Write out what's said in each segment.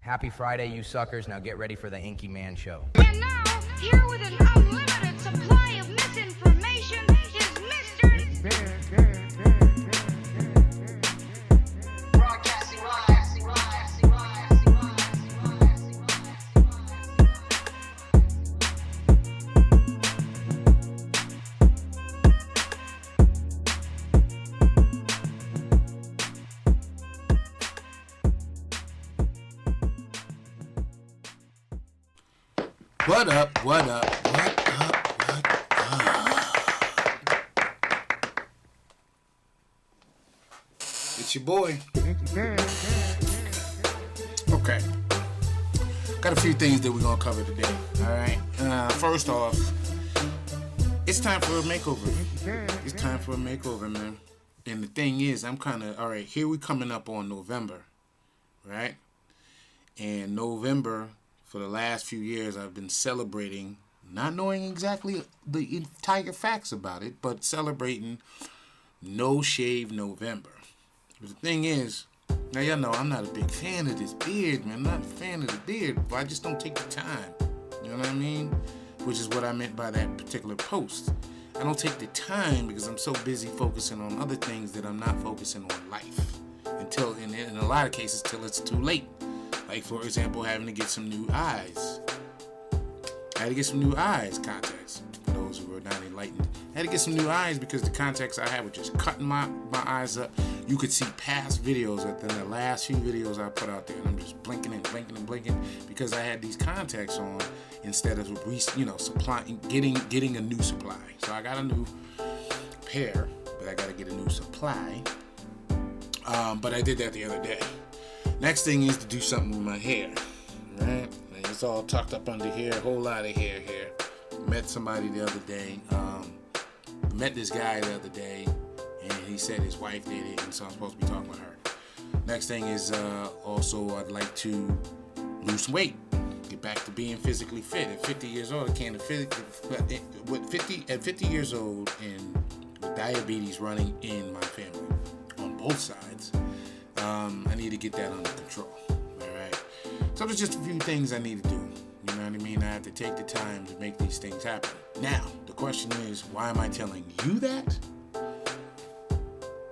Happy Friday, you suckers. Now get ready for the Inky Mann show. And now, here with an unlimited supply of misinformation is Mr. Broadcasting What up, what up, what up, what up? It's your boy. Okay. Got a few things that we're going to cover today, alright? First off, it's time for a makeover. It's time for a makeover, man. And the thing is, I'm kind of, alright, here we coming up on November, right? And November, for the last few years, I've been celebrating, not knowing exactly the entire facts about it, but celebrating No Shave November. But the thing is, now y'all know I'm not a big fan of this beard, man. I'm not a fan of the beard, but I just don't take the time. You know what I mean? Which is what I meant by that particular post. I don't take the time because I'm so busy focusing on other things that I'm not focusing on life. Until, in a lot of cases, till it's too late. Like, for example, having to get some new eyes. I had to get some new eyes contacts. For those who are not enlightened. I had to get some new eyes because the contacts I had were just cutting my eyes up. You could see past videos, than the last few videos I put out there. And I'm just blinking and blinking and blinking because I had these contacts on instead of, supplying, getting a new supply. So I got a new pair, but I got to get a new supply. But I did that the other day. Next thing is to do something with my hair, right? It's all tucked up under here, a whole lot of hair here. Met somebody the other day, met this guy the other day, and he said his wife did it, and so I'm supposed to be talking with her. Next thing is also I'd like to lose some weight, get back to being physically fit. At 50 years old, I can't at 50 years old and with diabetes running in my family on both sides. I need to get that under control. Alright. So there's just a few things I need to do. You know what I mean? I have to take the time to make these things happen. Now, the question is, why am I telling you that?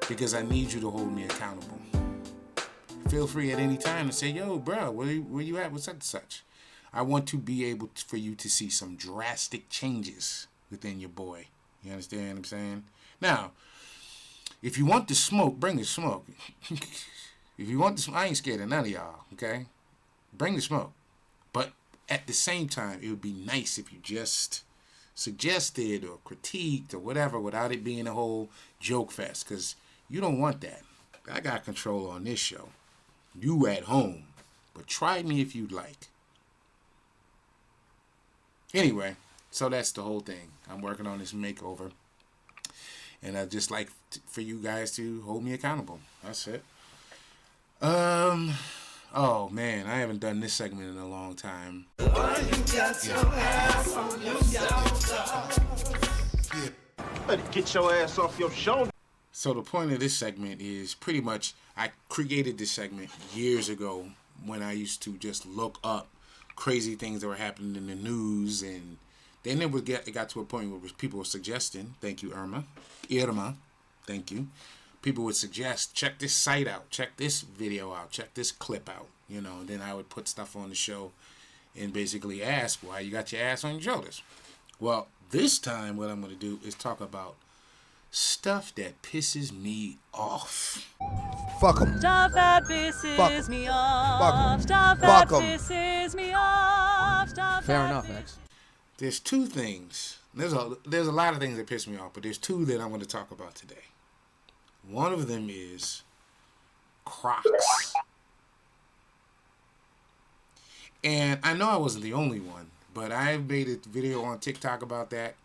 Because I need you to hold me accountable. Feel free at any time to say, yo, bro, where you at with such and such? I want to be able for you to see some drastic changes within your boy. You understand what I'm saying? Now, if you want the smoke, bring the smoke. If you want the smoke, I ain't scared of none of y'all, okay? Bring the smoke. But at the same time, it would be nice if you just suggested or critiqued or whatever without it being a whole joke fest, because you don't want that. I got control on this show. You at home. But try me if you'd like. Anyway, so that's the whole thing. I'm working on this makeover. And I'd just like for you guys to hold me accountable. That's it. Oh man, I haven't done this segment in a long time. Why you got your ass on your shoulder? Better get your ass off your shoulder. So the point of this segment is pretty much, I created this segment years ago when I used to just look up crazy things that were happening in the news, and then it got to a point where people were suggesting, thank you, Irma, thank you. People would suggest, check this site out, check this video out, check this clip out, and then I would put stuff on the show and basically ask why you got your ass on your shoulders. Well, this time what I'm going to do is talk about stuff that pisses me off. Fuck 'em. Stuff that pisses me off. Fuck 'em. Stuff Fuck that 'em. pisses me off. Stuff Fair that enough, X. There's two things. There's a lot of things that piss me off, but there's two that I'm going to talk about today. One of them is Crocs. And I know I wasn't the only one, but I made a video on TikTok about that.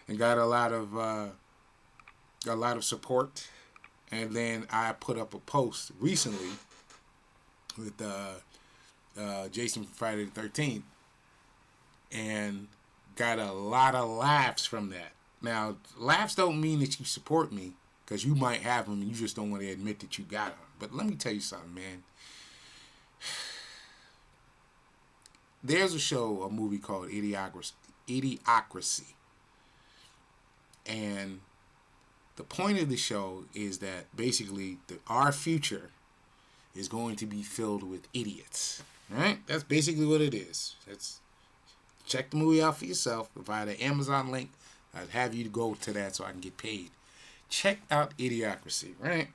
And got a lot of support. And then I put up a post recently with Jason from Friday the 13th and got a lot of laughs from that. Now, laughs don't mean that you support me, Because you might have them and you just don't want to admit that you got them. But let me tell you something, man. There's a movie called Idiocracy. And the point of the show is that basically our future is going to be filled with idiots. Right? That's basically what it is. Check the movie out for yourself. Via the Amazon link, I'd have you go to that so I can get paid. Check out Idiocracy, right?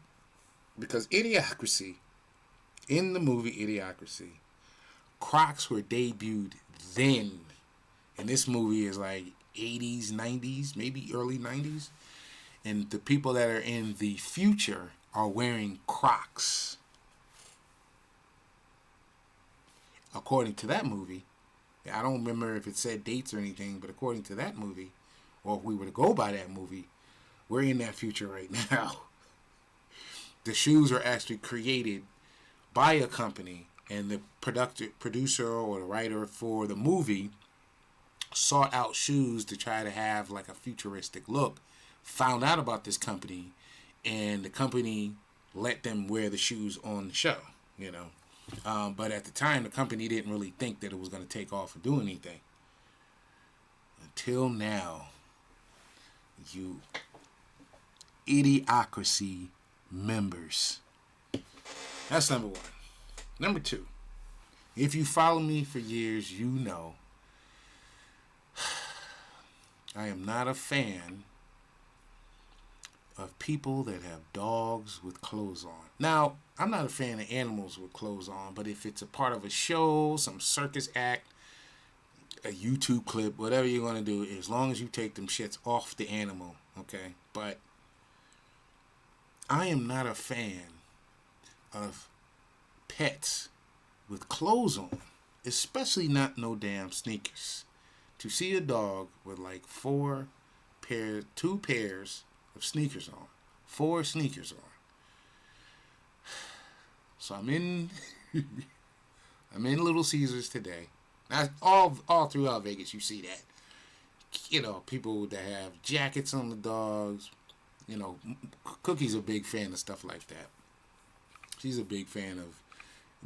Because Idiocracy, in the movie Idiocracy, Crocs were debuted then. And this movie is like 80s, 90s, maybe early 90s. And the people that are in the future are wearing Crocs. According to that movie, I don't remember if it said dates or anything, but according to that movie, or if we were to go by that movie, we're in that future right now. The shoes are actually created by a company, and the producer or the writer for the movie sought out shoes to try to have like a futuristic look, found out about this company, and the company let them wear the shoes on the show, you know. But at the time, the company didn't really think that it was going to take off and do anything. Until now, you Idiocracy members. That's number one. Number two, if you follow me for years, you know I am not a fan of people that have dogs with clothes on. Now, I'm not a fan of animals with clothes on, but if it's a part of a show, some circus act, a YouTube clip, whatever you're going to do, as long as you take them shits off the animal, okay? But I am not a fan of pets with clothes on, especially not no damn sneakers. To see a dog with like two pairs of sneakers on, 4 sneakers on. So I'm in Little Caesars today. Now, all throughout Vegas, you see that. You know, people that have jackets on the dogs. You know, Cookie's a big fan of stuff like that. She's a big fan of,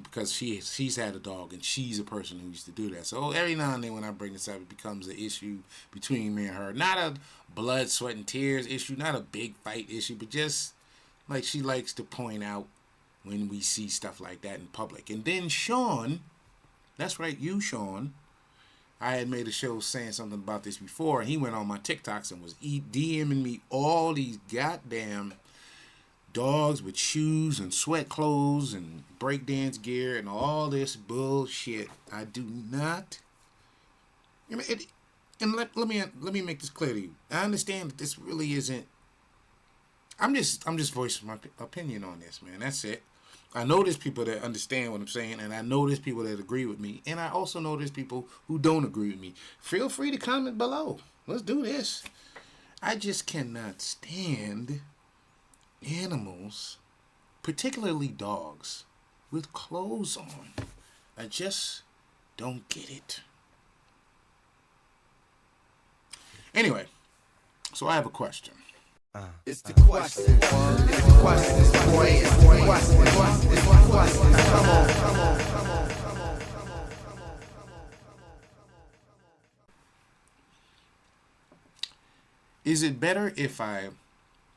because she's had a dog and she's a person who used to do that. So every now and then when I bring this up, it becomes an issue between me and her. Not a blood, sweat, and tears issue, not a big fight issue, but just like she likes to point out when we see stuff like that in public. And then Sean, that's right, you Sean, I had made a show saying something about this before, and he went on my TikToks and was DMing me all these goddamn dogs with shoes and sweat clothes and breakdance gear and all this bullshit. I do not. And let me make this clear to you. I understand that this really isn't. I'm just voicing my opinion on this, man. That's it. I know there's people that understand what I'm saying, and I know there's people that agree with me, and I also know there's people who don't agree with me. Feel free to comment below. Let's do this. I just cannot stand animals, particularly dogs, with clothes on. I just don't get it. Anyway, so I have a question. It's the question. It's the question. It's the boy. It's the question. It's the question. Come on. Is it better if I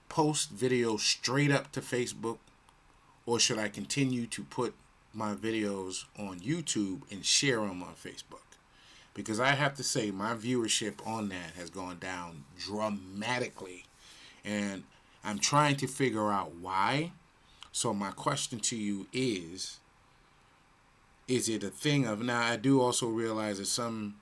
post videos straight up to Facebook, or should I continue to put my videos on YouTube and share them on Facebook? Because I have to say my viewership on that has gone down dramatically. And I'm trying to figure out why. So my question to you is it a thing of, now I do also realize that some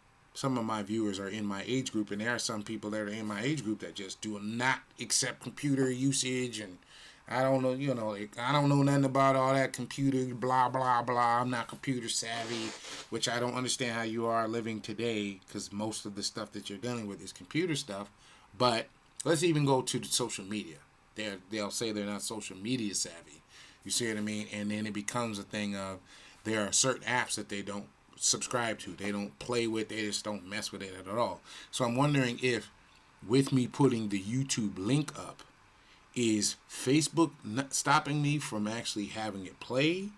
of my viewers are in my age group, and there are some people that are in my age group that just do not accept computer usage, and I don't know, I don't know nothing about all that computer, blah, blah, blah. I'm not computer savvy, which I don't understand how you are living today, because most of the stuff that you're dealing with is computer stuff. But let's even go to the social media. They'll say they're not social media savvy. You see what I mean? And then it becomes a thing of, there are certain apps that they don't subscribe to. They don't play with. They just don't mess with it at all. So I'm wondering if, with me putting the YouTube link up, Is Facebook not stopping me from actually having it play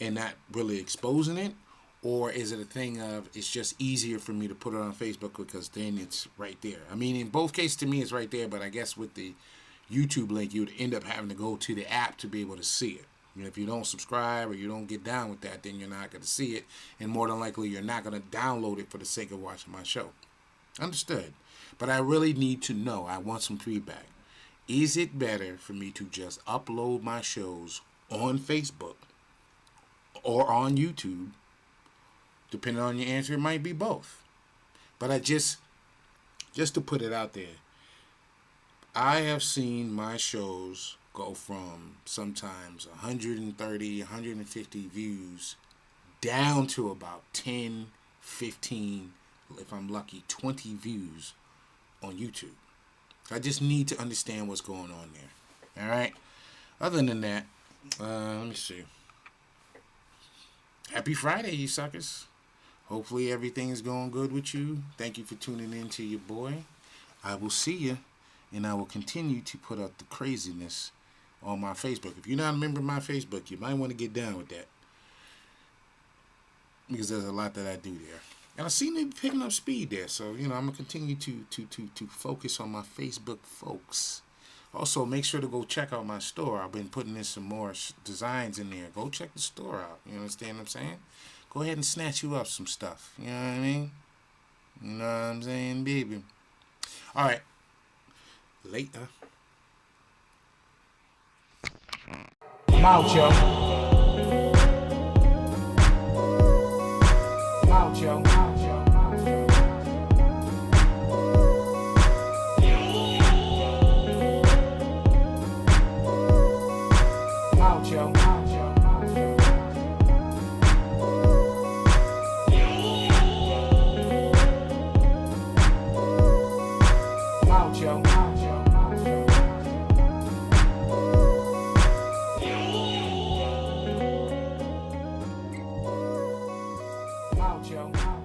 and not really exposing it? Or is it a thing of it's just easier for me to put it on Facebook because then it's right there? I mean, in both cases to me it's right there, but I guess with the YouTube link you would end up having to go to the app to be able to see it. You know, if you don't subscribe or you don't get down with that, then you're not going to see it, and more than likely you're not going to download it for the sake of watching my show. Understood. But I really need to know. I want some feedback. Is it better for me to just upload my shows on Facebook or on YouTube? Depending on your answer, it might be both. But I just to put it out there, I have seen my shows go from sometimes 130, 150 views down to about 10, 15, if I'm lucky, 20 views on YouTube. I just need to understand what's going on there. All right? Other than that, let me see. Happy Friday, you suckers. Hopefully everything is going good with you. Thank you for tuning in to your boy. I will see you, and I will continue to put up the craziness on my Facebook. If you're not a member of my Facebook, you might want to get down with that, because there's a lot that I do there. And I seem to be picking up speed there, so, you know, I'm going to continue to focus on my Facebook folks. Also, make sure to go check out my store. I've been putting in some more designs in there. Go check the store out. You understand what I'm saying? Go ahead and snatch you up some stuff. You know what I mean? You know what I'm saying, baby? All right. Later. I'm out, yo. I'm out, yo. Joe.